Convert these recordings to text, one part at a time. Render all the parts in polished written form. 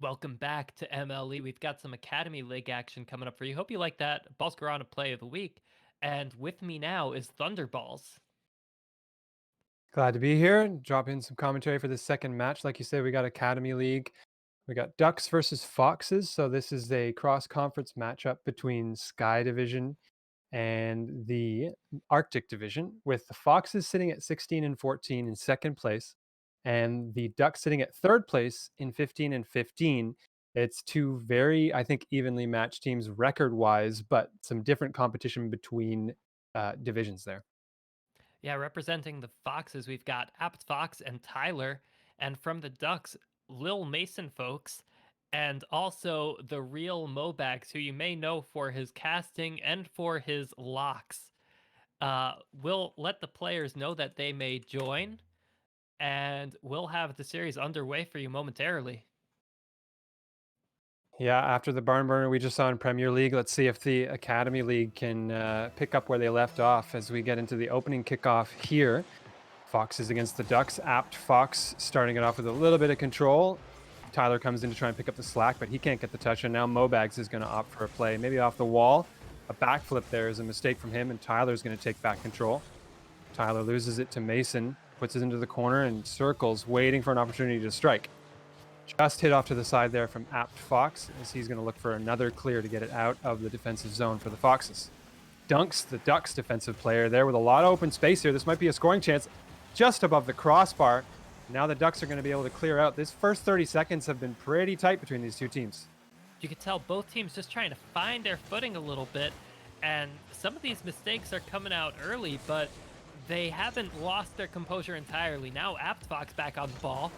Welcome back to MLE. We've got some Academy League action coming up for you. Hope you like that. Balscarana play of the week. And with me now is Thunderballs. Glad to be here and drop in some commentary for the second match. Like you said, we got Academy League. We got Ducks versus Foxes. So this is a cross-conference matchup between Sky Division and the Arctic Division, with the Foxes sitting at 16 and 14 in second place, and the Ducks sitting at third place in 15 and 15. It's two very, I think, evenly matched teams record-wise, but some different competition between divisions there. Yeah, representing the Foxes, we've got Apt Fox and Tyler. And from the Ducks, Lil Mason folks. And also the real Mobax, who you may know for his casting and for his locks. We'll let the players know that they may join. And we'll have the series underway for you momentarily. Yeah, after the barn burner we just saw in Premier League, let's see if the Academy League can pick up where they left off as we get into the opening kickoff here. Foxes against the Ducks. Apt Fox starting it off with a little bit of control. Tyler comes in to try and pick up the slack, but he can't get the touch, and now Mobags is going to opt for a play, maybe off the wall. A backflip there is a mistake from him, and Tyler's going to take back control. Tyler loses it to Mason, puts it into the corner, and circles, waiting for an opportunity to strike. Just hit off to the side there from Apt Fox, as he's going to look for another clear to get it out of the defensive zone for the Foxes. Dunks, the Ducks defensive player there with a lot of open space here. This might be a scoring chance just above the crossbar. Now the Ducks are going to be able to clear out. This first 30 seconds have been pretty tight between these two teams. You can tell both teams just trying to find their footing a little bit, and some of these mistakes are coming out early, but they haven't lost their composure entirely. Now Apt Fox back on the ball.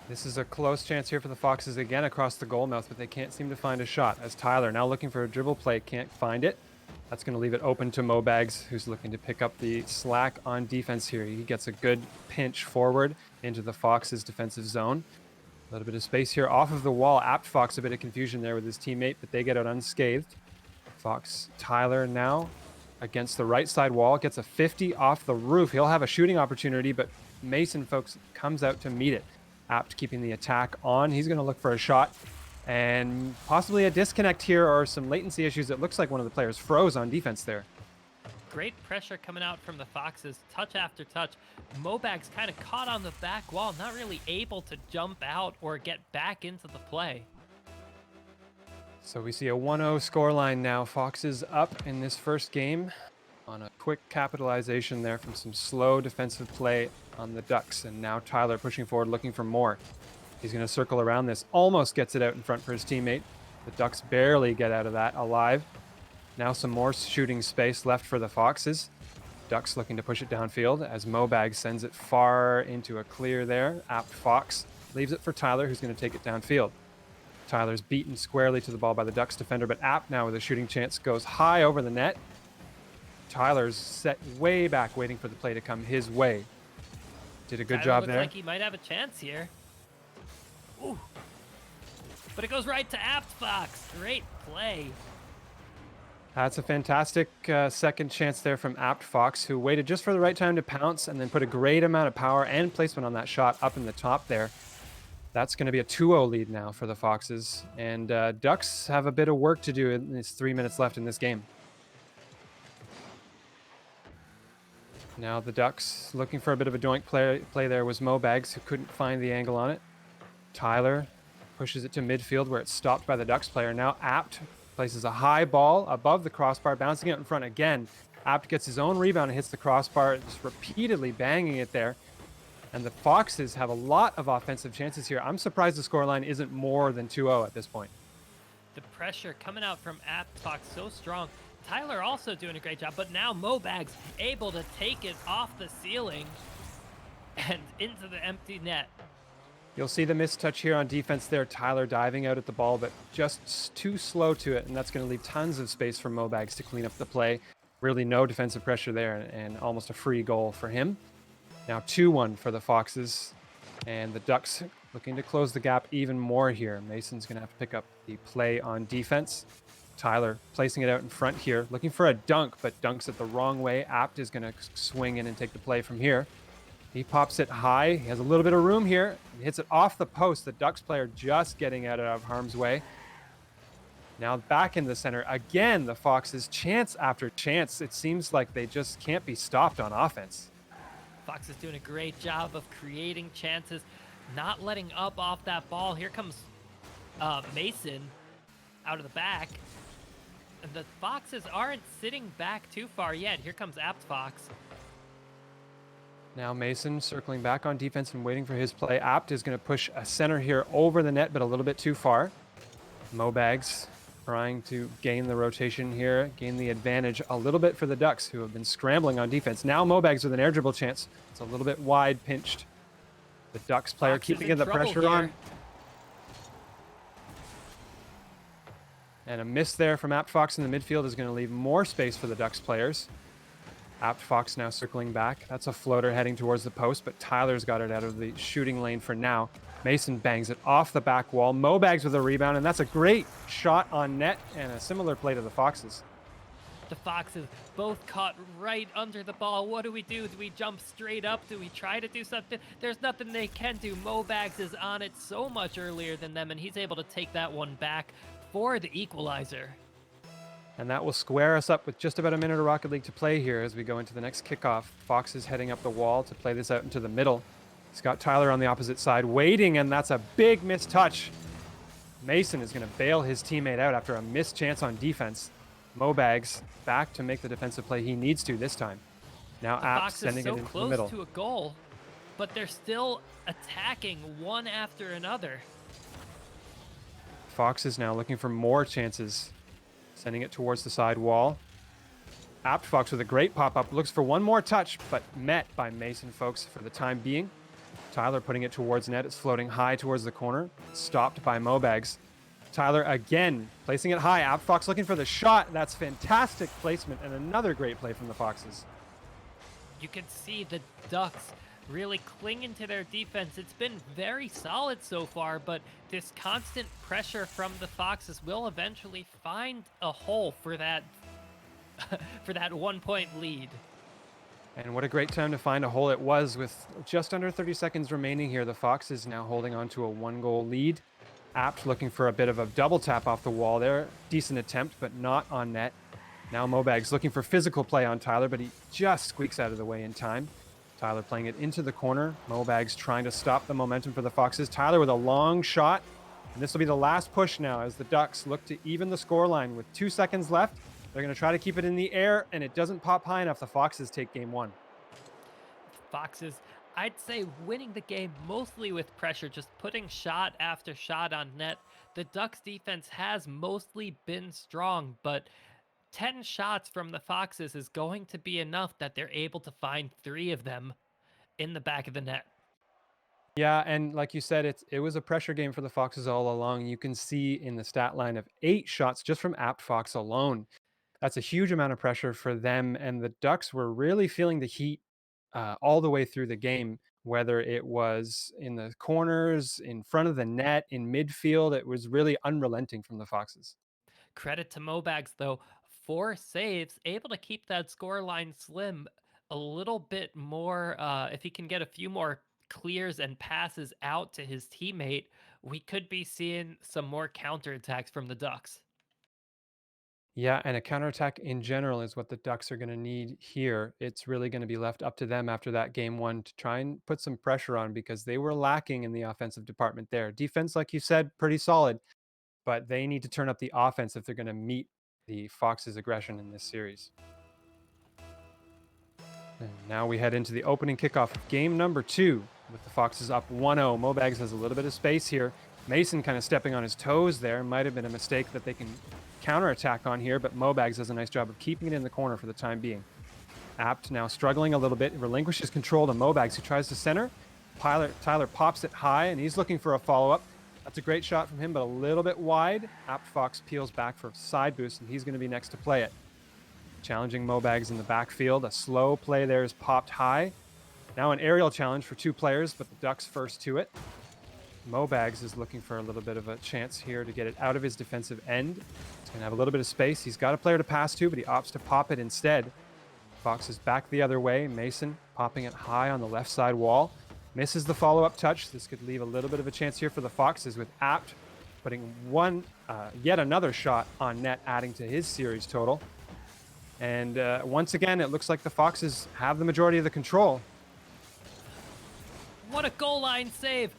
This is a close chance here for the Foxes again across the goal mouth, but they can't seem to find a shot, as Tyler, now looking for a dribble play, can't find it. That's going to leave it open to Mobags, who's looking to pick up the slack on defense here. He gets a good pinch forward into the Foxes' defensive zone. A little bit of space here off of the wall. Apt Fox, a bit of confusion there with his teammate, but they get out unscathed. Fox, Tyler now against the right side wall, gets a 50 off the roof. He'll have a shooting opportunity, but Mason, folks, comes out to meet it. Apt keeping the attack on. He's going to look for a shot and possibly a disconnect here or some latency issues. It looks like one of the players froze on defense there. Great pressure coming out from the Foxes, touch after touch. Mobags kind of caught on the back wall, not really able to jump out or get back into the play. So we see a 1-0 scoreline now. Foxes up in this first game on a quick capitalization there from some slow defensive play on the Ducks. And now Tyler pushing forward, looking for more. He's going to circle around this, almost gets it out in front for his teammate. The Ducks barely get out of that alive. Now some more shooting space left for the Foxes. Ducks looking to push it downfield as Mobag sends it far into a clear there. Apt Fox leaves it for Tyler, who's going to take it downfield. Tyler's beaten squarely to the ball by the Ducks defender, but Apt now with a shooting chance goes high over the net. Tyler's set way back, waiting for the play to come his way. Did a good job looks there. Like he might have a chance here. Ooh. But it goes right to Apt Fox. Great play. That's a fantastic second chance there from Apt Fox, who waited just for the right time to pounce and then put a great amount of power and placement on that shot up in the top there. That's going to be a 2-0 lead now for the Foxes. And Ducks have a bit of work to do in these 3 minutes left in this game. Now the Ducks looking for a bit of a doink play there was Mobags, who couldn't find the angle on it. Tyler pushes it to midfield where it's stopped by the Ducks player. Now Apt places a high ball above the crossbar, bouncing out in front again. Apt gets his own rebound and hits the crossbar, just repeatedly banging it there. And the Foxes have a lot of offensive chances here. I'm surprised the scoreline isn't more than 2-0 at this point. The pressure coming out from Apt Fox so strong. Tyler also doing a great job, but now Mobags able to take it off the ceiling and into the empty net. You'll see the missed touch here on defense there. Tyler diving out at the ball, but just too slow to it, and that's going to leave tons of space for Mobags to clean up the play. Really no defensive pressure there, and almost a free goal for him. Now 2-1 for the Foxes, and the Ducks looking to close the gap even more here. Mason's going to have to pick up the play on defense. Tyler placing it out in front here, looking for a dunk, but dunks it the wrong way. Apt is going to swing in and take the play from here. He pops it high. He has a little bit of room here. He hits it off the post. The Ducks player just getting out of harm's way. Now back in the center. Again, the Foxes chance after chance. It seems like they just can't be stopped on offense. Fox is doing a great job of creating chances, not letting up off that ball. Here comes Mason out of the back. And the Foxes aren't sitting back too far yet. Here comes Apt Fox. Now Mason circling back on defense and waiting for his play. Apt is going to push a center here over the net, but a little bit too far. Mobags trying to gain the rotation here, gain the advantage a little bit for the Ducks, who have been scrambling on defense. Now Mobags with an air dribble chance. It's a little bit wide pinched. The Ducks player Fox keeping in the trouble pressure here. on. And a miss there from Apt Fox in the midfield is going to leave more space for the Ducks players. Apt Fox now circling back. That's a floater heading towards the post, but Tyler's got it out of the shooting lane for now. Mason bangs it off the back wall. Mobags with a rebound, and that's a great shot on net and a similar play to the Foxes. The Foxes both caught right under the ball. What do? Do we jump straight up? Do we try to do something? There's nothing they can do. Mobags is on it so much earlier than them, and he's able to take that one back for the equalizer. And that will square us up with just about a minute of Rocket League to play here as we go into the next kickoff. Fox is heading up the wall to play this out into the middle. He's got Tyler on the opposite side waiting, and that's a big missed touch. Mason is going to bail his teammate out after a missed chance on defense. Mobags back to make the defensive play he needs to this time. Now The Apt Fox is sending so it into the close middle. to a goal, but they're still attacking one after another. Fox is now looking for more chances, sending it towards the side wall. Apt Fox with a great pop-up, looks for one more touch, but met by Mason folks for the time being. Tyler putting it towards net. It's floating high towards the corner. Stopped by Mobags. Tyler again placing it high. Apt Fox looking for the shot. That's fantastic placement and another great play from the Foxes. You can see the Ducks really clinging to their defense. It's been very solid so far, but this constant pressure from the Foxes will eventually find a hole for that for that 1 point lead. And what a great time to find a hole it was with just under 30 seconds remaining here. The Foxes now holding on to a 1-goal lead. Apt looking for a bit of a double tap off the wall there. Decent attempt, but not on net. Now Mobags looking for physical play on Tyler, but he just squeaks out of the way in time. Tyler playing it into the corner. Mobags trying to stop the momentum for the Foxes. Tyler with a long shot. And this will be the last push now as the Ducks look to even the scoreline with 2 seconds left. They're going to try to keep it in the air, and it doesn't pop high enough. The Foxes take game one. Foxes, I'd say winning the game mostly with pressure, just putting shot after shot on net. The Ducks defense has mostly been strong, but 10 shots from the Foxes is going to be enough that they're able to find 3 of them in the back of the net. Yeah, and like you said, it was a pressure game for the Foxes all along. You can see in the stat line of 8 shots just from Apt Fox alone. That's a huge amount of pressure for them, and the Ducks were really feeling the heat all the way through the game, whether it was in the corners, in front of the net, in midfield. It was really unrelenting from the Foxes. Credit to Mobags, though, 4 saves, able to keep that score line slim a little bit more. If he can get a few more clears and passes out to his teammate, we could be seeing some more counterattacks from the Ducks. Yeah, and a counterattack in general is what the Ducks are going to need here. It's really going to be left up to them after that game one to try and put some pressure on because they were lacking in the offensive department there. Defense, like you said, pretty solid, but they need to turn up the offense if they're going to meet the Foxes' aggression in this series. And now we head into the opening kickoff of game number 2 with the Foxes up 1-0. Mobags has a little bit of space here. Mason kind of stepping on his toes there. Might have been a mistake that they can counterattack on here, but Mobags does a nice job of keeping it in the corner for the time being. Apt now struggling a little bit, relinquishes control to Mobags, who tries to center. Tyler pops it high, and he's looking for a follow-up. That's a great shot from him, but a little bit wide. Apt Fox peels back for a side boost, and he's going to be next to play it. Challenging Mobags in the backfield. A slow play there is popped high. Now an aerial challenge for 2 players, but the Ducks first to it. Mobags is looking for a little bit of a chance here to get it out of his defensive end. He's going to have a little bit of space. He's got a player to pass to, but he opts to pop it instead. Fox is back the other way. Mason popping it high on the left side wall. Misses the follow-up touch. This could leave a little bit of a chance here for the Foxes with Apt putting yet another shot on net, adding to his series total. And once again, it looks like the Foxes have the majority of the control. What a goal line save.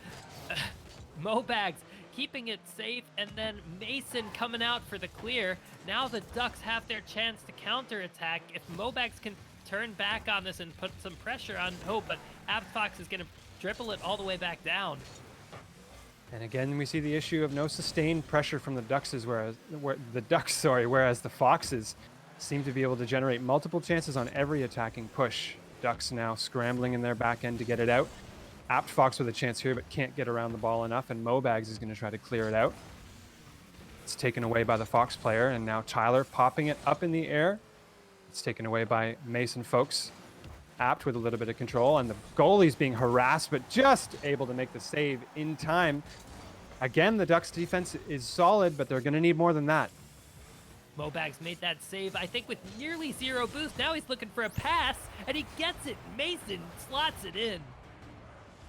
Mobags keeping it safe, and then Mason coming out for the clear. Now the Ducks have their chance to counterattack. If Mobags can turn back on this and put some pressure on Hope, but Fox is going to dribble it all the way back down. And again, we see the issue of no sustained pressure from the Ducks, whereas the Foxes seem to be able to generate multiple chances on every attacking push. Ducks now scrambling in their back end to get it out. Apt Fox with a chance here, but can't get around the ball enough, and Mobags is going to try to clear it out. It's taken away by the Fox player, and now Tyler popping it up in the air. It's taken away by Mason Folks. Apt with a little bit of control, and the goalie's being harassed, but just able to make the save in time. Again, the Ducks defense is solid, but they're going to need more than that. Mobags made that save, I think, with nearly zero boost. Now he's looking for a pass, and he gets it. Mason slots it in.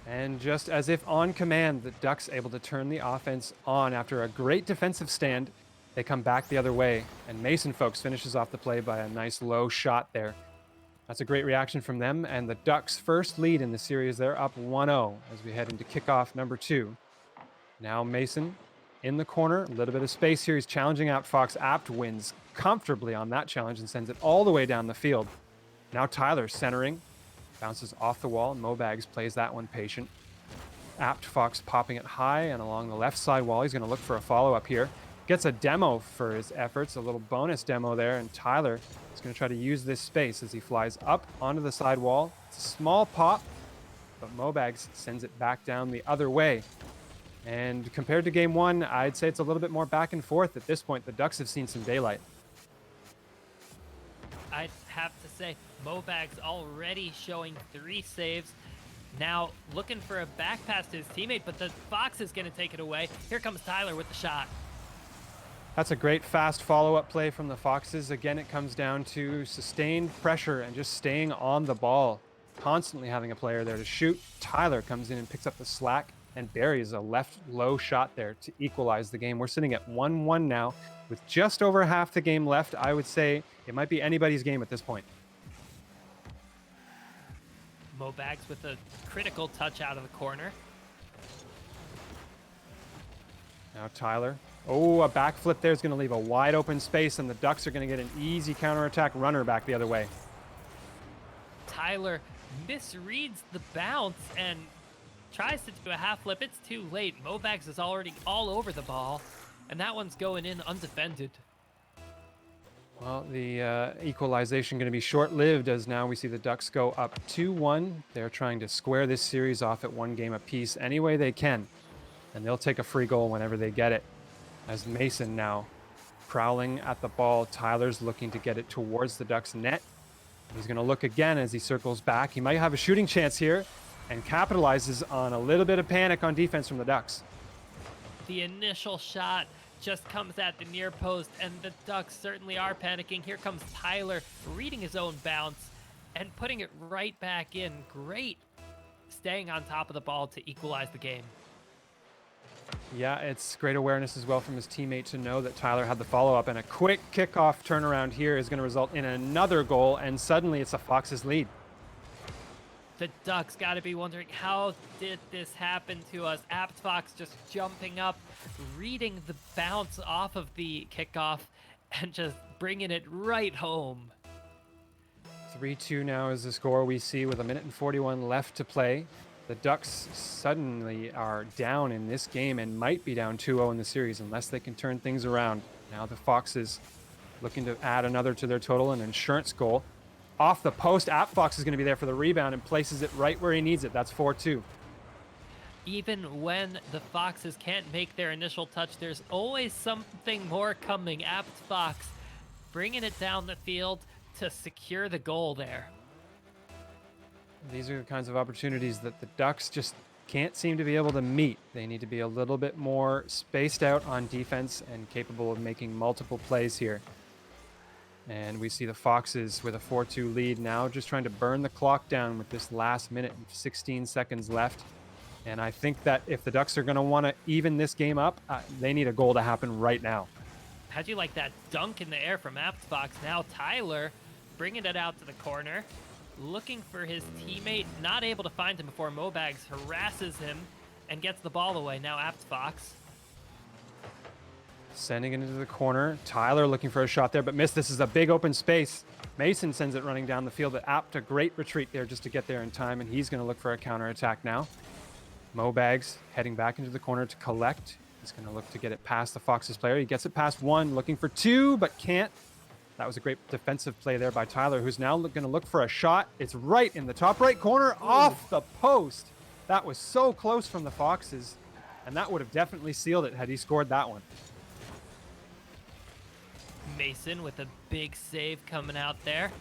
And just as if on command, the Ducks able to turn the offense on after a great defensive stand. They come back the other way, and Mason Folks finishes off the play by a nice low shot there. That's a great reaction from them, and the Ducks' first lead in the series. They're up 1-0 as we head into kickoff number 2. Now Mason in the corner, a little bit of space here. He's challenging out Fox. Apt wins comfortably on that challenge and sends it all the way down the field. Now Tyler centering, bounces off the wall. Mobags plays that one patient. Apt Fox popping it high and along the left side wall. He's going to look for a follow-up here. Gets a demo for his efforts, a little bonus demo there, and Tyler is going to try to use this space as he flies up onto the side wall. It's a small pop, but Mobags sends it back down the other way. And compared to game 1, I'd say it's a little bit more back and forth at this point. The Ducks have seen some daylight. I'd have to say, Mobags already showing 3 saves. Now looking for a back pass to his teammate, but the Fox is going to take it away. Here comes Tyler with the shot. That's a great fast follow-up play from the Foxes. Again, it comes down to sustained pressure and just staying on the ball, constantly having a player there to shoot. Tyler comes in and picks up the slack and buries a left low shot there to equalize the game. We're sitting at 1-1 now with just over half the game left. I would say it might be anybody's game at this point. Mobags with a critical touch out of the corner. Now Tyler. Oh, a backflip there is going to leave a wide open space, and the Ducks are going to get an easy counterattack runner back the other way. Tyler misreads the bounce and tries to do a half flip. It's too late. Mobags is already all over the ball, and that one's going in undefended. Well, the equalization going to be short-lived as now we see the Ducks go up 2-1. They're trying to square this series off at 1 game apiece any way they can, and they'll take a free goal whenever they get it. As Mason now prowling at the ball, Tyler's looking to get it towards the Ducks net. He's going to look again as he circles back. He might have a shooting chance here and capitalizes on a little bit of panic on defense from the Ducks. The initial shot just comes at the near post, and the Ducks certainly are panicking. Here comes Tyler reading his own bounce and putting it right back in. Great staying on top of the ball to equalize the game. Yeah, it's great awareness as well from his teammate to know that Tyler had the follow-up, and a quick kickoff turnaround here is going to result in another goal, and suddenly it's the Foxes' lead. The Ducks got to be wondering, how did this happen to us? Apt Fox just jumping up, reading the bounce off of the kickoff, and just bringing it right home. 3-2 now is the score we see with 1:41 left to play. The Ducks suddenly are down in this game and might be down 2-0 in the series unless they can turn things around. Now the Foxes looking to add another to their total, an insurance goal. Off the post, Apt Fox is going to be there for the rebound and places it right where he needs it. That's 4-2. Even when the Foxes can't make their initial touch, there's always something more coming. Apt Fox bringing it down the field to secure the goal there. These are the kinds of opportunities that the Ducks just can't seem to be able to meet. They need to be a little bit more spaced out on defense and capable of making multiple plays here. And we see the Foxes with a 4-2 lead now, just trying to burn the clock down with this last minute and 16 seconds left. And I think that if the Ducks are going to want to even this game up, they need a goal to happen right now. How'd you like that dunk in the air from Fox? Now Tyler bringing it out to the corner, looking for his teammate, not able to find him before Mobags harasses him and gets the ball away. Now Fox. Sending it into the corner. Tyler looking for a shot there, but missed. This is a big open space. Mason sends it running down the field, but Apt a great retreat there just to get there in time, and he's going to look for a counterattack now. Mobags heading back into the corner to collect. He's going to look to get it past the Foxes player. He gets it past one, looking for two, but can't. That was a great defensive play there by Tyler, who's now going to look for a shot. It's right in the top right corner, off the post. That was so close from the Foxes, and that would have definitely sealed it had he scored that one. Mason with a big save coming out there.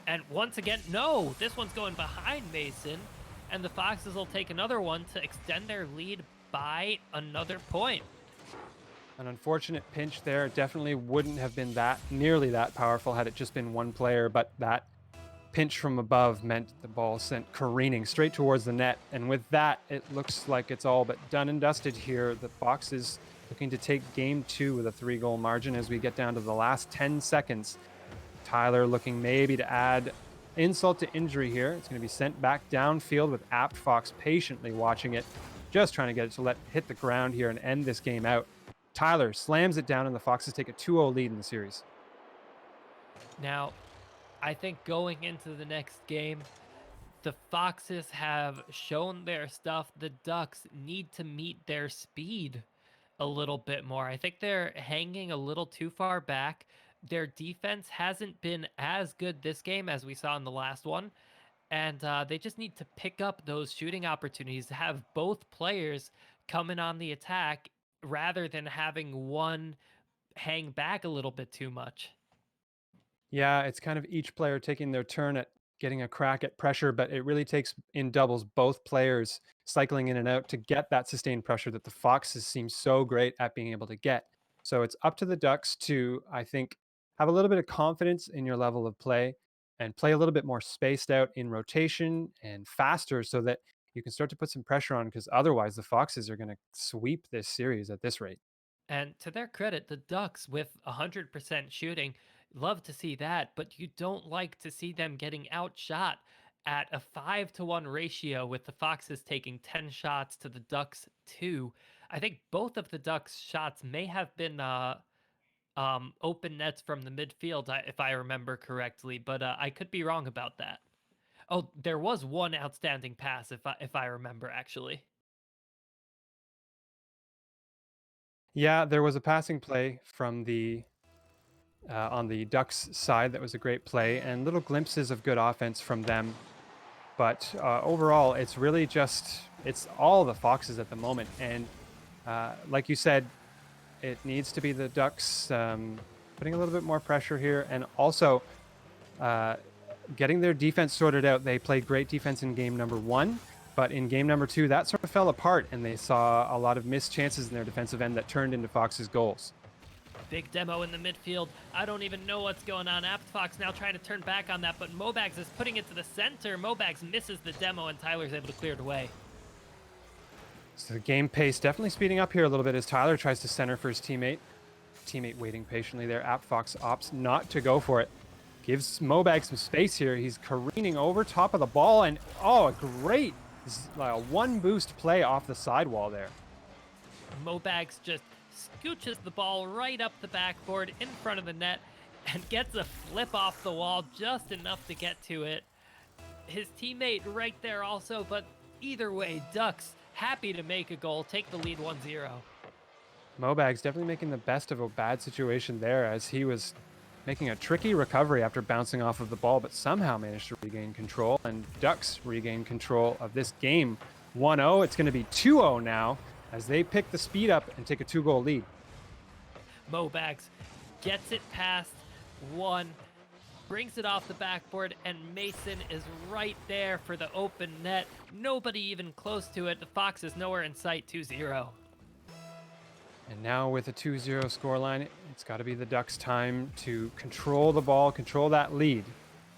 And once again, no, this one's going behind Mason, and the Foxes will take another one to extend their lead by another point. An unfortunate pinch there. Definitely wouldn't have been nearly that powerful had it just been one player, but that pinch from above meant the ball sent careening straight towards the net. And with that, it looks like it's all but done and dusted here. The Foxes looking to take game 2 with a 3-goal margin as we get down to the last 10 seconds. Tyler looking maybe to add insult to injury here. It's going to be sent back downfield with Fox patiently watching it, just trying to get it to hit the ground here and end this game out. Tyler slams it down, and the Foxes take a 2-0 lead in the series. Now, I think going into the next game, the Foxes have shown their stuff. The Ducks need to meet their speed a little bit more. I think they're hanging a little too far back. Their defense hasn't been as good this game as we saw in the last one. And they just need to pick up those shooting opportunities, to have both players come in on the attack rather than having one hang back a little bit too much. Yeah, it's kind of each player taking their turn at getting a crack at pressure, but it really takes in doubles both players cycling in and out to get that sustained pressure that the Foxes seem so great at being able to get. So it's up to the Ducks to, I think, have a little bit of confidence in your level of play and play a little bit more spaced out in rotation and faster so that you can start to put some pressure on, because otherwise the Foxes are going to sweep this series at this rate. And to their credit, the Ducks with 100% shooting, love to see that, but you don't like to see them getting outshot at a 5-to-1 ratio with the Foxes taking 10 shots to the Ducks 2. I think both of the Ducks shots may have been open nets from the midfield, if I remember correctly, but I could be wrong about that. Oh, there was one outstanding pass, if I remember, actually. Yeah, there was a passing play from the on the Ducks side that was a great play, and little glimpses of good offense from them. But overall, it's all the Foxes at the moment. And like you said, it needs to be the Ducks putting a little bit more pressure here, and also uh, getting their defense sorted out. They played great defense in game number 1, but in game number 2, that sort of fell apart, and they saw a lot of missed chances in their defensive end that turned into Fox's goals. Big demo in the midfield. I don't even know what's going on. Fox now trying to turn back on that, but Mobags is putting it to the center. Mobags misses the demo, and Tyler's able to clear it away. So the game pace definitely speeding up here a little bit as Tyler tries to center for his teammate. Teammate waiting patiently there. Fox opts not to go for it. Gives Mobag some space here. He's careening over top of the ball, and a great one boost play off the sidewall there. Mobags just scooches the ball right up the backboard in front of the net and gets a flip off the wall just enough to get to it. His teammate right there also, but either way, Ducks happy to make a goal, take the lead 1-0. Mobag's definitely making the best of a bad situation there, as he was making a tricky recovery after bouncing off of the ball, but somehow managed to regain control, and Ducks regain control of this game 1-0. It's going to be 2-0 now as they pick the speed up and take a 2-goal lead. Mobags gets it past one, brings it off the backboard, and Mason is right there for the open net. Nobody even close to it. The Fox is nowhere in sight, 2-0. And now with a 2-0 scoreline, it's got to be the Ducks' time to control the ball, control that lead.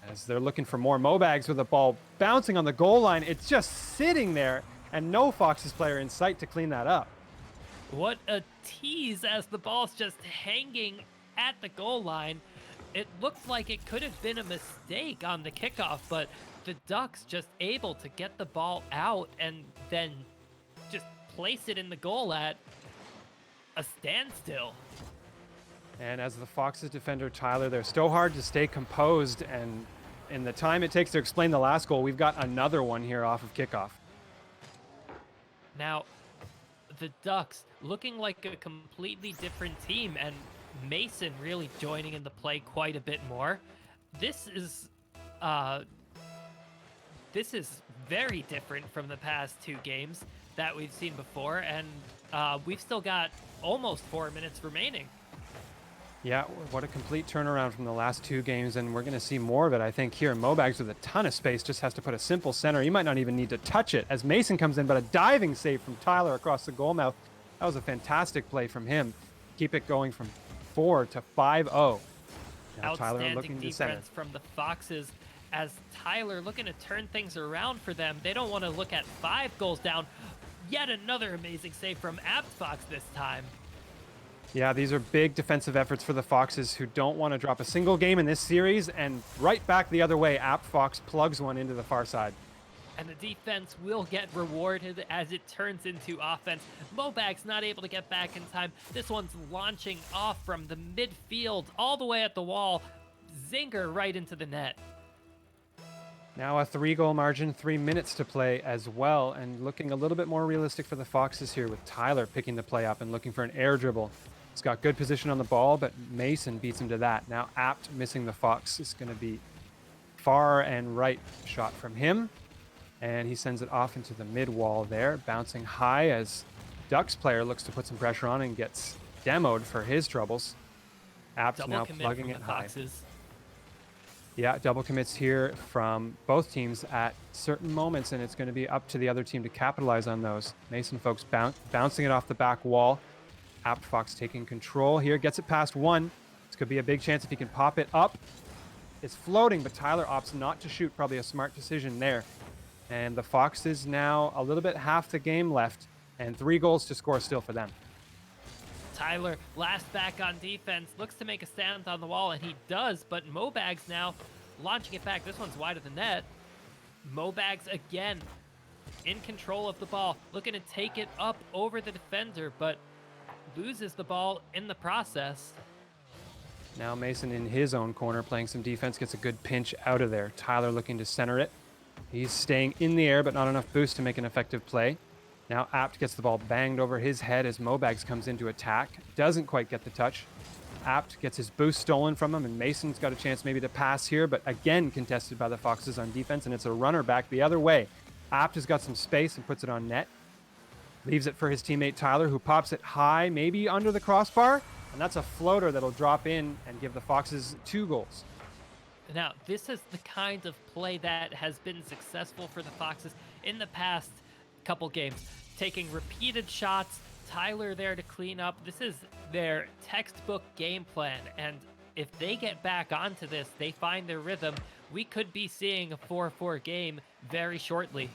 As they're looking for more Mobags with the ball bouncing on the goal line, it's just sitting there and no Foxes player in sight to clean that up. What a tease as the ball's just hanging at the goal line. It looked like it could have been a mistake on the kickoff, but the Ducks just able to get the ball out and then just place it in the goal at a standstill. And as the Foxes defender, Tyler, they're so hard to stay composed. And in the time it takes to explain the last goal, we've got another one here off of kickoff. Now, the Ducks looking like a completely different team, and Mason really joining in the play quite a bit more. This is uh, this is very different from the past two games that we've seen before, and we've still got almost 4 minutes remaining. Yeah, what a complete turnaround from the last two games, and we're going to see more of it, I think, here. Mobags with a ton of space just has to put a simple center. He might not even need to touch it as Mason comes in, but a diving save from Tyler across the goal mouth. That was a fantastic play from him. Keep it going from 4 to 5-0. Now Tyler Outstanding looking to center. defense from the Foxes as Tyler looking to turn things around for them. They don't want to look at 5 goals down. Yet another amazing save from Apt Fox this time. Yeah, these are big defensive efforts for the Foxes who don't want to drop a single game in this series, and right back the other way, Apt Fox plugs one into the far side. And the defense will get rewarded as it turns into offense. Mobag's not able to get back in time. This one's launching off from the midfield all the way at the wall. Zinger right into the net. Now a 3-goal margin, 3 minutes to play as well, and looking a little bit more realistic for the Foxes here with Tyler picking the play up and looking for an air dribble. He's got good position on the ball, but Mason beats him to that. Now Apt missing the Fox is going to be far and right shot from him. And he sends it off into the mid wall there, bouncing high as Ducks player looks to put some pressure on and gets demoed for his troubles. Apt Double now commit plugging from it the high. Foxes. Yeah, double commits here from both teams at certain moments, and it's going to be up to the other team to capitalize on those. Mason folks bouncing it off the back wall. Apt Fox taking control here, gets it past one. This could be a big chance if he can pop it up. It's floating, but Tyler opts not to shoot. Probably a smart decision there. And the Foxes now a little bit half the game left, and 3 goals to score still for them. Tyler, last back on defense, looks to make a stand on the wall, and he does, but Mobags now launching it back. This one's wide of the net. Mobags again in control of the ball, looking to take it up over the defender, but loses the ball in the process. Now Mason in his own corner playing some defense, gets a good pinch out of there. Tyler looking to center it. He's staying in the air, but not enough boost to make an effective play. Now Apt gets the ball banged over his head as Mobags comes into attack. Doesn't quite get the touch. Apt gets his boost stolen from him, and Mason's got a chance maybe to pass here, but again contested by the Foxes on defense, and it's a runner back the other way. Apt has got some space and puts it on net. Leaves it for his teammate Tyler, who pops it high, maybe under the crossbar, and that's a floater that'll drop in and give the Foxes 2 goals. Now, this is the kind of play that has been successful for the Foxes in the past couple games. Taking repeated shots, Tyler there to clean up. This is their textbook game plan, and if they get back onto this, they find their rhythm, we could be seeing a 4-4 game very shortly.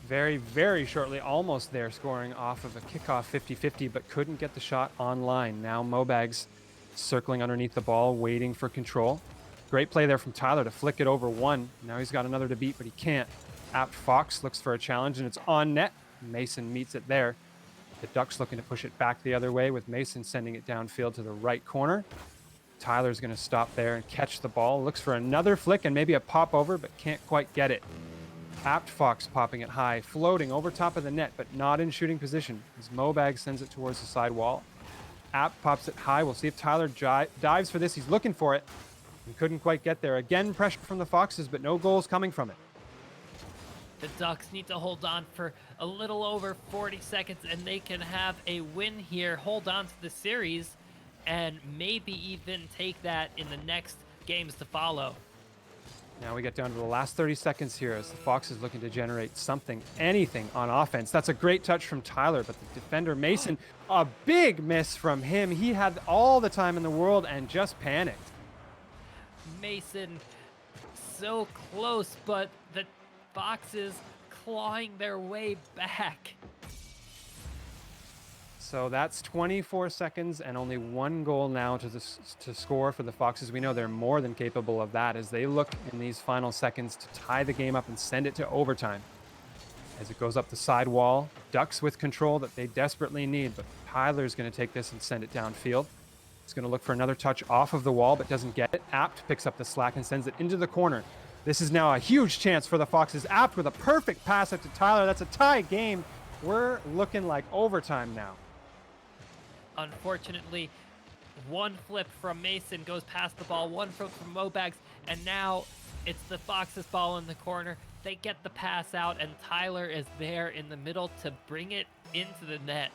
Very, very shortly, almost there, scoring off of a kickoff 50-50, but couldn't get the shot on line. Now Mobags circling underneath the ball, waiting for control. Great play there from Tyler to flick it over one. Now he's got another to beat, but he can't. Apt Fox looks for a challenge, and it's on net. Mason meets it there. The Ducks looking to push it back the other way, with Mason sending it downfield to the right corner. Tyler's going to stop there and catch the ball. Looks for another flick and maybe a pop over, but can't quite get it. Apt Fox popping it high, floating over top of the net, but not in shooting position, as Mobag sends it towards the side wall. Apt pops it high. We'll see if Tyler dives for this. He's looking for it and couldn't quite get there. Again, pressure from the Foxes, but no goals coming from it. The Ducks need to hold on for a little over 40 seconds, and they can have a win here, hold on to the series, and maybe even take that in the next games to follow. Now we get down to the last 30 seconds here as the Fox is looking to generate something, anything on offense. That's a great touch from Tyler, but the defender Mason, a big miss from him. He had all the time in the world and just panicked. Mason so close, but the Foxes clawing their way back. So that's 24 seconds and only one goal now to score for the Foxes. We know they're more than capable of that as they look in these final seconds to tie the game up and send it to overtime. As it goes up the side wall, Ducks with control that they desperately need, but Tyler's going to take this and send it downfield. He's going to look for another touch off of the wall, but doesn't get it. Apt picks up the slack and sends it into the corner. This is now a huge chance for the Foxes. Apt with a perfect pass up to Tyler. That's a tie game. We're looking like overtime now. Unfortunately, one flip from Mason goes past the ball, one flip from Mobags, and now it's the Foxes' ball in the corner. They get the pass out, and Tyler is there in the middle to bring it into the net.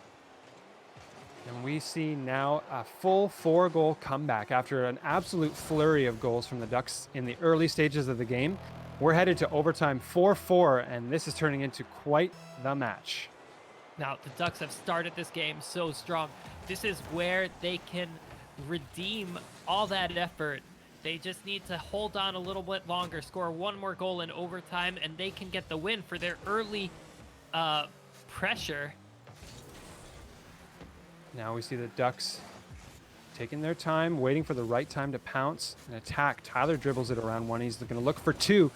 And we see now a full 4-goal comeback after an absolute flurry of goals from the Ducks in the early stages of the game. We're headed to overtime 4-4, and this is turning into quite the match. Now, the Ducks have started this game so strong. This is where they can redeem all that effort. They just need to hold on a little bit longer, score one more goal in overtime, and they can get the win for their early pressure. Now we see the Ducks taking their time, waiting for the right time to pounce and attack. Tyler dribbles it around one. He's going to look for two.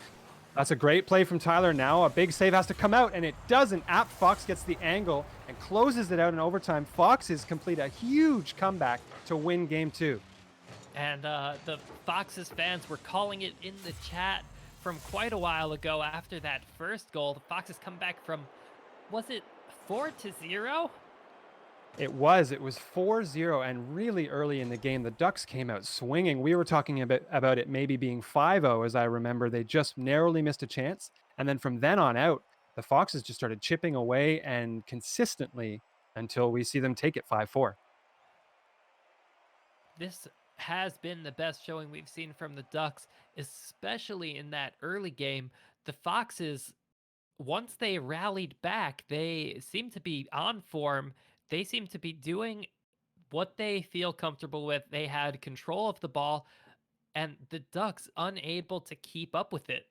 That's a great play from Tyler. Now a big save has to come out, and it doesn't. Apt Fox gets the angle and closes it out in overtime. Foxes complete a huge comeback to win game 2. And the Foxes fans were calling it in the chat from quite a while ago after that first goal. The Foxes come back from, was it 4-0? It was 4-0, and really early in the game, the Ducks came out swinging. We were talking a bit about it maybe being 5-0, as I remember. They just narrowly missed a chance. And then from then on out, the Foxes just started chipping away and consistently until we see them take it 5-4. This has been the best showing we've seen from the Ducks, especially in that early game. The Foxes, once they rallied back, they seem to be on form. They seem to be doing what they feel comfortable with. They had control of the ball, and the Ducks unable to keep up with it.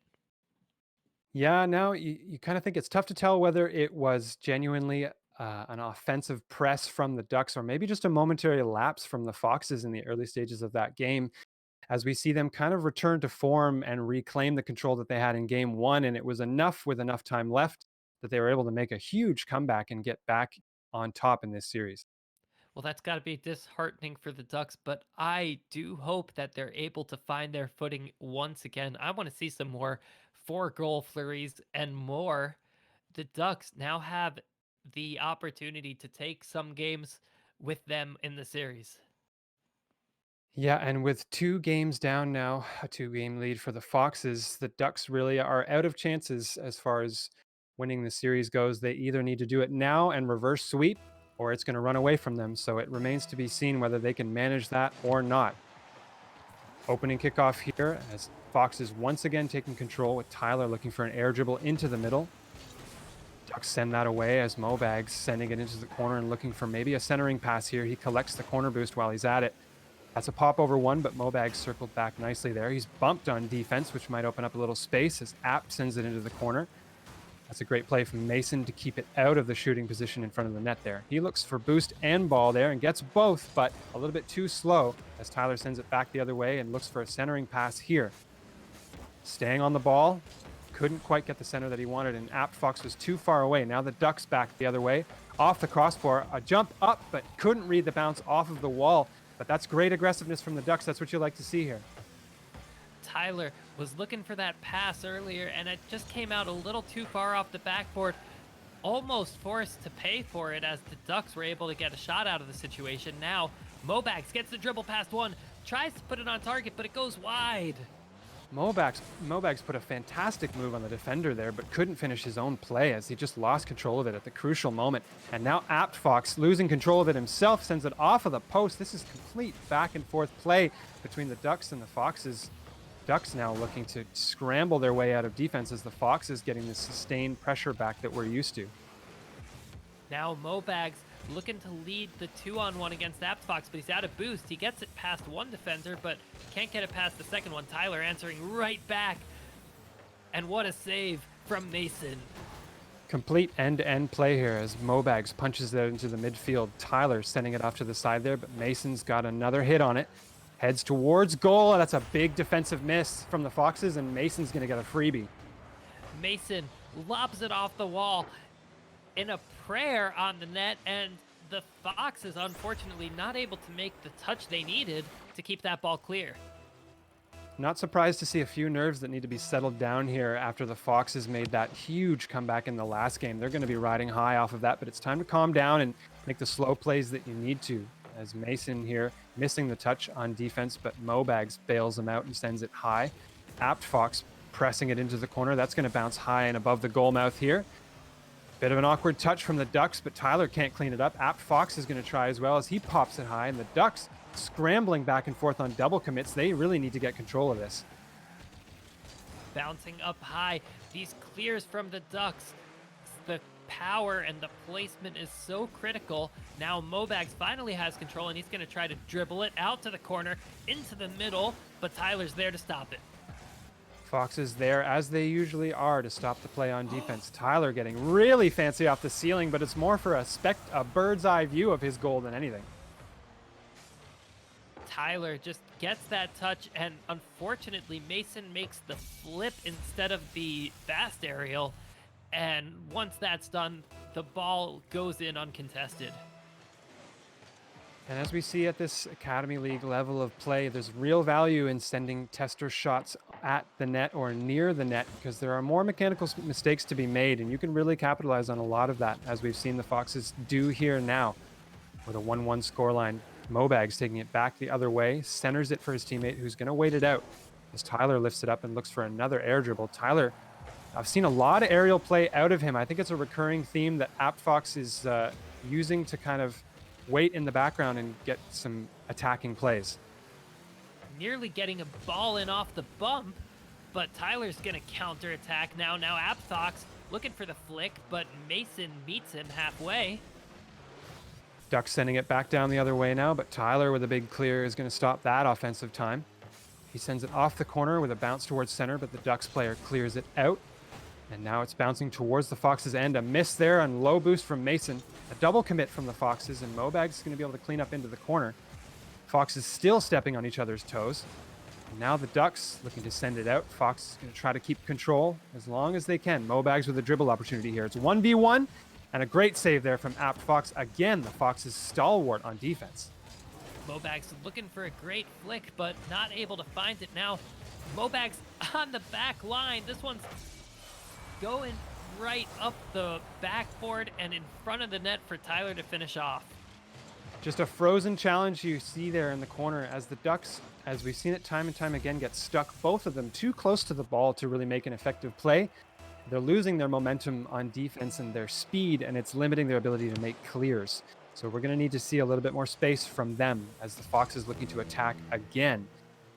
Yeah, now you kind of think it's tough to tell whether it was genuinely an offensive press from the Ducks or maybe just a momentary lapse from the Foxes in the early stages of that game, as we see them kind of return to form and reclaim the control that they had in game 1. And it was enough with enough time left that they were able to make a huge comeback and get back on top in this series. Well, that's got to be disheartening for the Ducks, but I do hope that they're able to find their footing once again. I want to see some more 4-goal flurries and more. The Ducks now have the opportunity to take some games with them in the series. Yeah, and with 2 games down now, a 2-game lead for the Foxes, the Ducks really are out of chances as far as winning the series goes. They either need to do it now and reverse sweep, or it's going to run away from them. So it remains to be seen whether they can manage that or not. Opening kickoff here as Foxes once again taking control with Tyler looking for an air dribble into the middle. Ducks send that away as Mobags sending it into the corner and looking for maybe a centering pass here. He collects the corner boost while he's at it. That's a pop over one, but Mobags circled back nicely there. He's bumped on defense, which might open up a little space as Apt sends it into the corner. That's a great play from Mason to keep it out of the shooting position in front of the net there. He looks for boost and ball there and gets both, but a little bit too slow as Tyler sends it back the other way and looks for a centering pass here. Staying on the ball, couldn't quite get the center that he wanted, and Apt Fox was too far away. Now the Ducks back the other way, off the crossbar, a jump up, but couldn't read the bounce off of the wall. But that's great aggressiveness from the Ducks. That's what you like to see here. Tyler was looking for that pass earlier, and it just came out a little too far off the backboard. Almost forced to pay for it as the Ducks were able to get a shot out of the situation. Now, Mobags gets the dribble past one, tries to put it on target, but it goes wide. Mobags put a fantastic move on the defender there, but couldn't finish his own play as he just lost control of it at the crucial moment. And now Apt Fox, losing control of it himself, sends it off of the post. This is complete back and forth play between the Ducks and the Foxes. Ducks now looking to scramble their way out of defense as the Foxes getting the sustained pressure back that we're used to. Now Mobags looking to lead the 2-on-1 against AppsFox, but he's out of boost. He gets it past one defender, but can't get it past the second one. Tyler answering right back. And what a save from Mason. Complete end-to-end play here as Mobags punches it into the midfield. Tyler sending it off to the side there, but Mason's got another hit on it. Heads towards goal. That's a big defensive miss from the Foxes, and Mason's going to get a freebie. Mason lobs it off the wall in a prayer on the net, and the Foxes unfortunately not able to make the touch they needed to keep that ball clear. Not surprised to see a few nerves that need to be settled down here after the Foxes made that huge comeback in the last game. They're going to be riding high off of that, but it's time to calm down and make the slow plays that you need to. As Mason here missing the touch on defense, but Mobags bails him out and sends it high. Apt Fox pressing it into the corner. That's going to bounce high and above the goal mouth here. Bit of an awkward touch from the Ducks, but Tyler can't clean it up. Apt Fox is going to try as well as he pops it high, and the Ducks scrambling back and forth on double commits. They really need to get control of this. Bouncing up high, these clears from the Ducks. The power and the placement is so critical. Now Mobags finally has control, and he's going to try to dribble it out to the corner, into the middle, but Tyler's there to stop it. Foxes there, as they usually are, to stop the play on defense. Tyler getting really fancy off the ceiling, but it's more for a bird's eye view of his goal than anything. Tyler just gets that touch, and unfortunately Mason makes the flip instead of the fast aerial, and once that's done, the ball goes in uncontested. And as we see at this Academy League level of play, there's real value in sending tester shots at the net or near the net because there are more mechanical mistakes to be made, and you can really capitalize on a lot of that, as we've seen the Foxes do here now with a 1-1 scoreline. Mobags taking it back the other way, centers it for his teammate who's going to wait it out as Tyler lifts it up and looks for another air dribble. Tyler, I've seen a lot of aerial play out of him. I think it's a recurring theme that AppFox is using to kind of wait in the background and get some attacking plays. Nearly getting a ball in off the bump, but Tyler's going to counterattack now. Now AppFox looking for the flick, but Mason meets him halfway. Ducks sending it back down the other way now, but Tyler with a big clear is going to stop that offensive time. He sends it off the corner with a bounce towards center, but the Ducks player clears it out. And now it's bouncing towards the Foxes' end. A miss there on low boost from Mason. A double commit from the Foxes, and Mobags is going to be able to clean up into the corner. Foxes still stepping on each other's toes. And now the Ducks looking to send it out. Fox is going to try to keep control as long as they can. Mobags with a dribble opportunity here. It's 1v1. And a great save there from Apt Fox. Again, the Fox's stalwart on defense. Mobags looking for a great flick, but not able to find it now. Mobags on the back line. This one's going right up the backboard and in front of the net for Tyler to finish off. Just a frozen challenge you see there in the corner as the Ducks, as we've seen it time and time again, get stuck, both of them too close to the ball to really make an effective play. They're losing their momentum on defense and their speed, and it's limiting their ability to make clears. So we're going to need to see a little bit more space from them as the Fox is looking to attack again.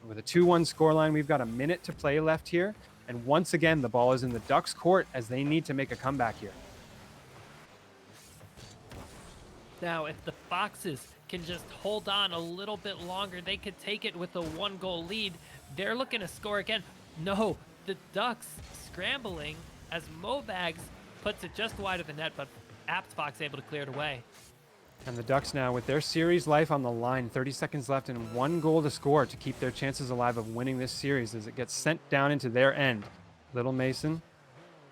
With a 2-1 scoreline, we've got a minute to play left here. And once again, the ball is in the Ducks' court as they need to make a comeback here. Now, if the Foxes can just hold on a little bit longer, they could take it with a 1-goal lead. They're looking to score again. No, the Ducks scrambling as Mobags puts it just wide of the net, but AppFox able to clear it away. And the Ducks now with their series life on the line, 30 seconds left and 1 goal to score to keep their chances alive of winning this series as it gets sent down into their end. Little Mason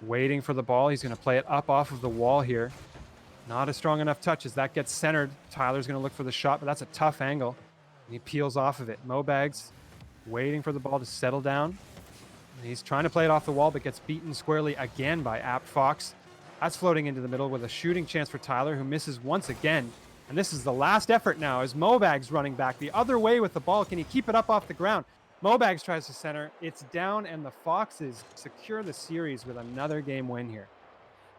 waiting for the ball. He's going to play it up off of the wall here. Not a strong enough touch as that gets centered. Tyler's going to look for the shot, but that's a tough angle. And he peels off of it. Mobags waiting for the ball to settle down. And he's trying to play it off the wall, but gets beaten squarely again by Apt Fox. That's floating into the middle with a shooting chance for Tyler, who misses once again. And this is the last effort now as Mobags running back the other way with the ball. Can he keep it up off the ground? Mobags tries to center. It's down, and the Foxes secure the series with another game win here.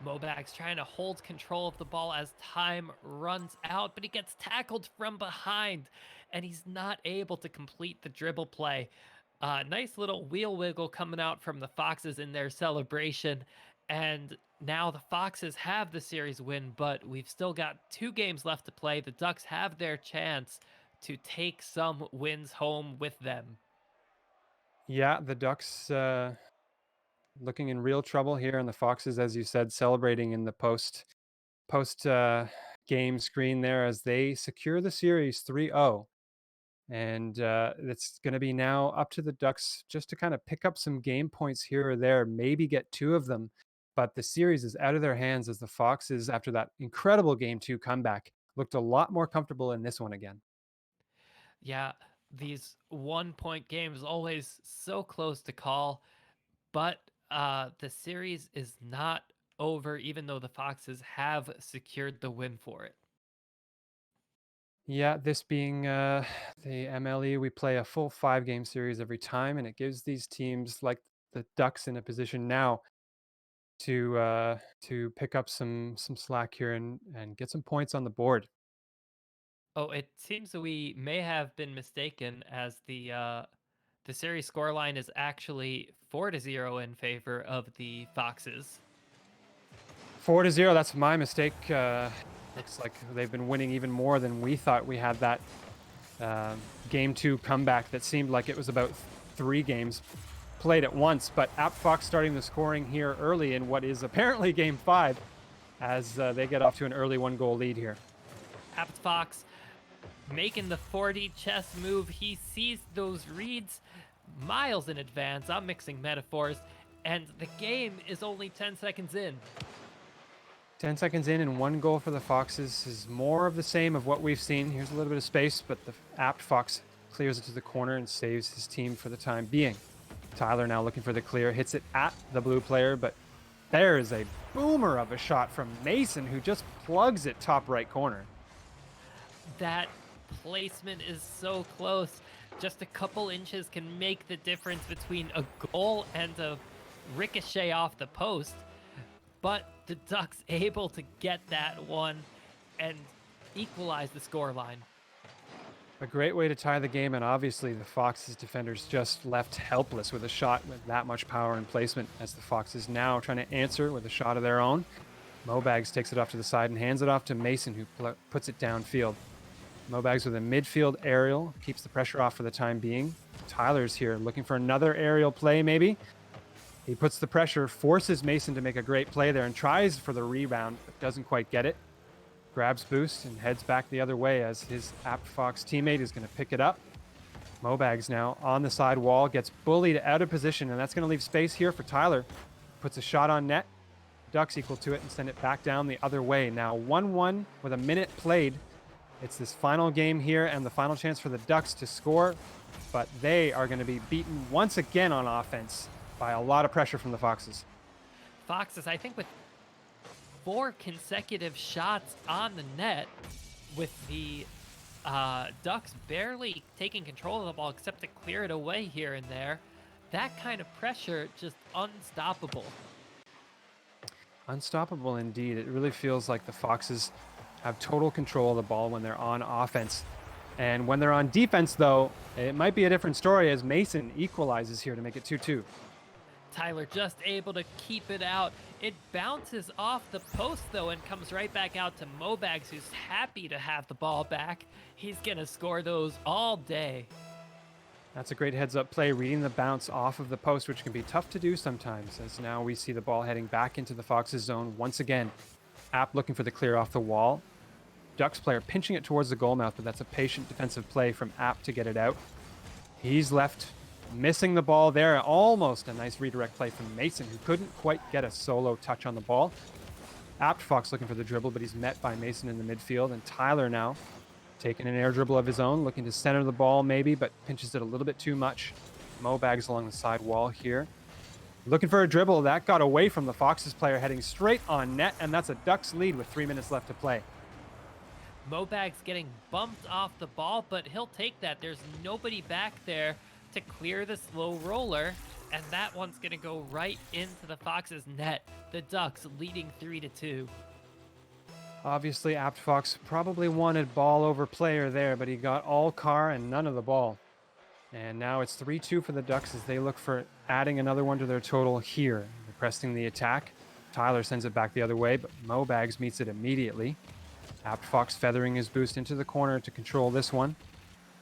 Mobags trying to hold control of the ball as time runs out, but he gets tackled from behind, and he's not able to complete the dribble play. Nice little wheel wiggle coming out from the Foxes in their celebration. And now the Foxes have the series win, but we've still got 2 games left to play. The Ducks have their chance to take some wins home with them. Yeah, the Ducks looking in real trouble here, and the Foxes, as you said, celebrating in the post game screen there as they secure the series 3-0. And it's going to be now up to the Ducks just to kind of pick up some game points here or there, maybe get two of them. But the series is out of their hands as the Foxes, after that incredible game 2 comeback, looked a lot more comfortable in this one again. Yeah, these 1 point games always so close to call, but the series is not over, even though the Foxes have secured the win for it. Yeah, this being the MLE, we play a full 5 game series every time, and it gives these teams like the Ducks in a position now to pick up some slack here and get some points on the board. Oh, it seems that we may have been mistaken, as the series scoreline is actually 4-0 in favor of the Foxes. 4-0. That's my mistake. Looks like they've been winning even more than we thought. We had that game 2 comeback that seemed like it was about 3 games played at once. But Apt Fox starting the scoring here early in what is apparently game 5 as they get off to an early 1 goal lead here. Apt Fox making the 40 chess move. He sees those reads miles in advance. I'm mixing metaphors. And the game is only 10 seconds in. 10 seconds in and 1 goal for the Foxes is more of the same of what we've seen. Here's a little bit of space, but the Apt Fox clears it to the corner and saves his team for the time being. Tyler now looking for the clear, hits it at the blue player, but there's a boomer of a shot from Mason, who just plugs it top right corner. That placement is so close. Just a couple inches can make the difference between a goal and a ricochet off the post. But the Ducks able to get that one and equalize the scoreline. A great way to tie the game, and obviously the Foxes defenders just left helpless with a shot with that much power and placement, as the Foxes now trying to answer with a shot of their own. Mobags takes it off to the side and hands it off to Mason, who puts it downfield. Mobags with a midfield aerial, keeps the pressure off for the time being. Tyler's here looking for another aerial play maybe. He puts the pressure, forces Mason to make a great play there and tries for the rebound, but doesn't quite get it. Grabs boost and heads back the other way as his Apt Fox teammate is going to pick it up. Mobags now on the side wall, gets bullied out of position, and that's going to leave space here for Tyler. Puts a shot on net. Ducks equal to it and send it back down the other way. Now 1-1 with a minute played. It's this final game here and the final chance for the Ducks to score, but they are going to be beaten once again on offense by a lot of pressure from the Foxes. Foxes, I think, with 4 consecutive shots on the net, with the Ducks barely taking control of the ball except to clear it away here and there. That kind of pressure, just unstoppable. Unstoppable indeed. It really feels like the Foxes have total control of the ball when they're on offense. And when they're on defense, though, it might be a different story as Mason equalizes here to make it 2-2. Tyler just able to keep it out. It bounces off the post, though, and comes right back out to Mobags, who's happy to have the ball back. He's going to score those all day. That's a great heads-up play, reading the bounce off of the post, which can be tough to do sometimes, as now we see the ball heading back into the Foxes zone once again. App looking for the clear off the wall. Ducks player pinching it towards the goal mouth, but that's a patient defensive play from App to get it out. He's left missing the ball there. Almost a nice redirect play from Mason, who couldn't quite get a solo touch on the ball. Apt Fox looking for the dribble, but he's met by Mason in the midfield. And Tyler now taking an air dribble of his own, looking to center the ball maybe, but pinches it a little bit too much. Mobags along the side wall here. Looking for a dribble. That got away from the Foxes player, heading straight on net, and that's a Ducks lead with 3 minutes left to play. Mobags getting bumped off the ball, but he'll take that. There's nobody back there to clear the slow roller, and that one's going to go right into the Foxes' net. The Ducks leading 3-2. Obviously, Apt Fox probably wanted ball over player there, but he got all car and none of the ball. And now it's 3-2 for the Ducks as they look for adding another one to their total here. They're pressing the attack. Tyler sends it back the other way, but Mobags meets it immediately. Apt Fox feathering his boost into the corner to control this one.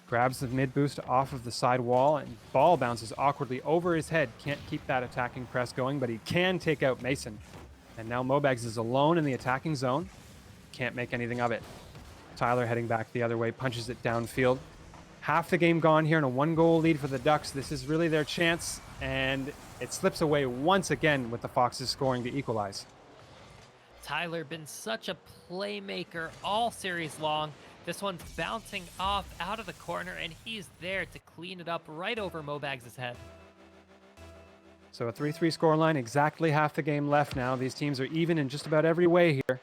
Grabs the mid boost off of the side wall, and ball bounces awkwardly over his head. Can't keep that attacking press going, but he can take out Mason. And now Mobags is alone in the attacking zone. Can't make anything of it. Tyler heading back the other way, punches it downfield. Half the game gone here and a 1-goal lead for the Ducks. This is really their chance, and it slips away once again with the Foxes scoring to equalize. Tyler been such a playmaker all series long. This one's bouncing off out of the corner, and he's there to clean it up right over Mobags' head. So a 3-3 scoreline, exactly half the game left now. These teams are even in just about every way here.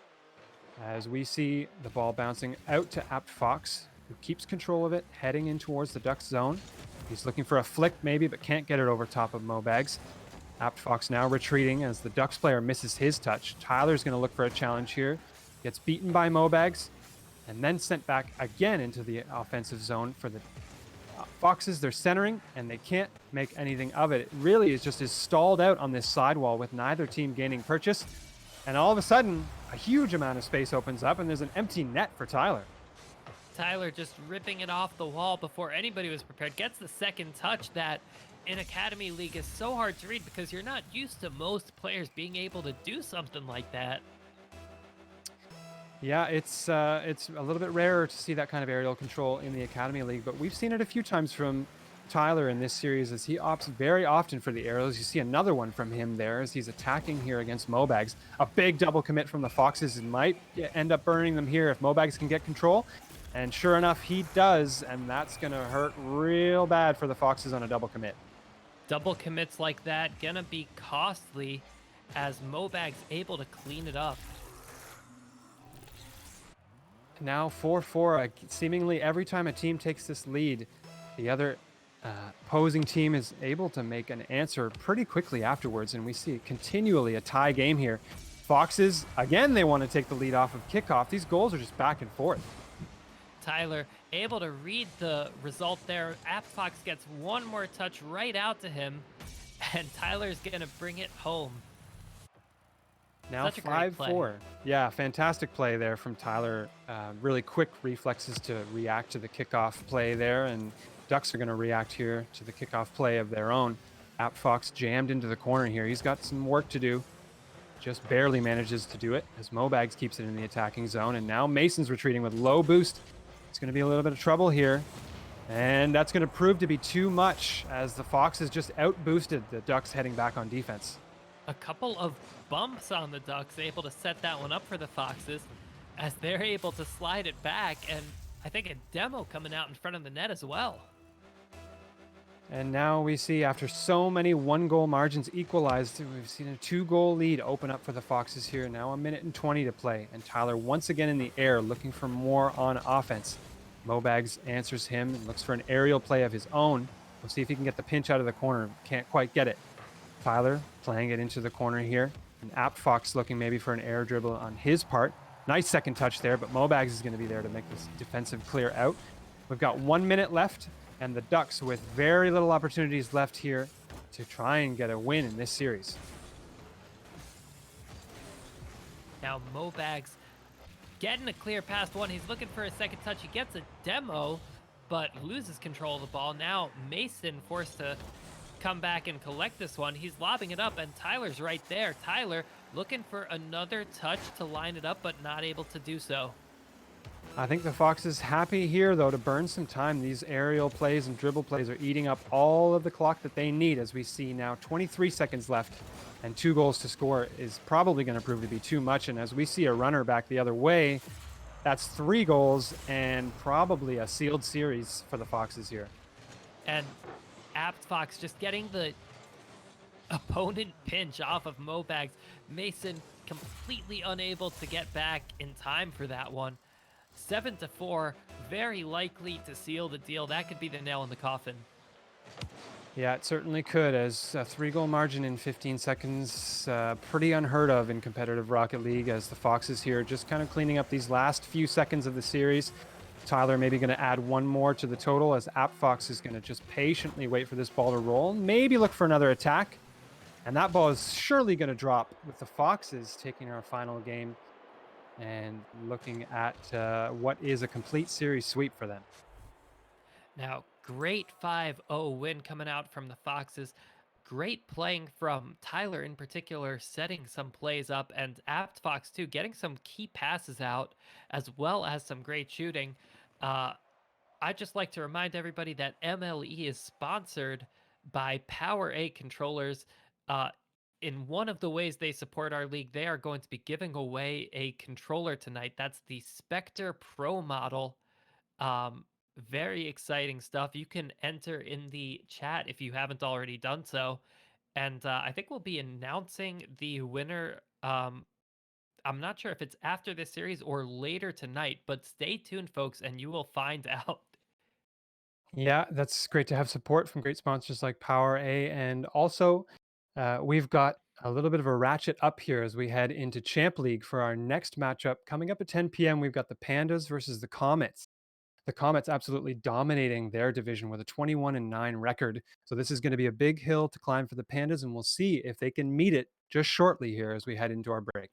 As we see the ball bouncing out to Apt Fox, who keeps control of it, heading in towards the Ducks zone. He's looking for a flick maybe, but can't get it over top of Mobags. Apt Fox now retreating as the Ducks player misses his touch. Tyler's going to look for a challenge here. Gets beaten by Mobags and then sent back again into the offensive zone for the Foxes. They're centering and they can't make anything of it. It really is just stalled out on this sidewall with neither team gaining purchase. And all of a sudden, a huge amount of space opens up and there's an empty net for Tyler. Tyler just ripping it off the wall before anybody was prepared. Gets the second touch that in Academy League is so hard to read because you're not used to most players being able to do something like that. Yeah, it's a little bit rarer to see that kind of aerial control in the Academy League, but we've seen it a few times from Tyler in this series as he opts very often for the aerials. You see another one from him there as he's attacking here against Mobags. A big double commit from the Foxes and might end up burning them here if Mobags can get control. And sure enough, he does, and that's going to hurt real bad for the Foxes on a double commit. Double commits like that gonna be costly as Mobags able to clean it up. Now 4-4. Seemingly every time a team takes this lead, the other opposing team is able to make an answer pretty quickly afterwards, and we see continually a tie game here. Foxes, again, they want to take the lead off of kickoff. These goals are just back and forth. Tyler able to read the result there. Apt Fox gets one more touch right out to him, and Tyler's gonna bring it home. Now Such a great 5-4. Yeah, fantastic play there from Tyler. Really quick reflexes to react to the kickoff play there, and Ducks are going to react here to the kickoff play of their own. Apt Fox jammed into the corner here. He's got some work to do. Just barely manages to do it as Mobags keeps it in the attacking zone, and now Mason's retreating with low boost. It's going to be a little bit of trouble here, and that's going to prove to be too much as the Foxes just out-boosted the Ducks heading back on defense. A couple of bumps on the Ducks, able to set that one up for the Foxes as they're able to slide it back, and I think a demo coming out in front of the net as well. And now we see, after so many 1-goal margins equalized, we've seen a 2-goal lead open up for the Foxes here. Now 1:20 to play, and Tyler once again in the air looking for more on offense. Mobags answers him and looks for an aerial play of his own. We'll see if he can get the pinch out of the corner. Can't quite get it. Tyler playing it into the corner here. And Apt Fox looking maybe for an air dribble on his part. Nice second touch there, but Mobags is going to be there to make this defensive clear out. We've got 1 minute left, and the Ducks with very little opportunities left here to try and get a win in this series. Now Mobags getting a clear past one. He's looking for a second touch. He gets a demo, but loses control of the ball. Now Mason forced to come back and collect this one. He's lobbing it up, and Tyler's right there. Tyler looking for another touch to line it up, but not able to do so. I think the Foxes happy here, though, to burn some time. These aerial plays and dribble plays are eating up all of the clock that they need, as we see now 23 seconds left, and 2 goals to score is probably going to prove to be too much. And as we see a runner back the other way, that's 3 goals and probably a sealed series for the Foxes here. And Apt Fox just getting the opponent pinch off of Mobags. Mason completely unable to get back in time for that one. 7-4, very likely to seal the deal. That could be the nail in the coffin. Yeah, it certainly could, as a 3-goal margin in 15 seconds, pretty unheard of in competitive Rocket League, as the Foxes here just kind of cleaning up these last few seconds of the series. Tyler maybe going to add one more to the total as AppFox is going to just patiently wait for this ball to roll, maybe look for another attack. And that ball is surely going to drop with the Foxes taking our final game and looking at what is a complete series sweep for them. Now, great 5-0 win coming out from the Foxes. Great playing from Tyler in particular, setting some plays up, and Apt Fox too, getting some key passes out, as well as some great shooting. Uh, I'd just like to remind everybody that MLE is sponsored by Power 8 controllers. Uh, in one of the ways they support our league, they are going to be giving away a controller tonight. That's the Spectre Pro model. Um, Very exciting stuff. You can enter in the chat if you haven't already done so. And I think we'll be announcing the winner. I'm not sure if it's after this series or later tonight, but stay tuned, folks, and you will find out. Yeah, that's great to have support from great sponsors like Power A. And also, we've got a little bit of a ratchet up here as we head into Champ League for our next matchup. Coming up at 10 p.m., we've got the Pandas versus the Comets. The Comets absolutely dominating their division with a 21-9 record. So this is going to be a big hill to climb for the Pandas, and we'll see if they can meet it just shortly here as we head into our break.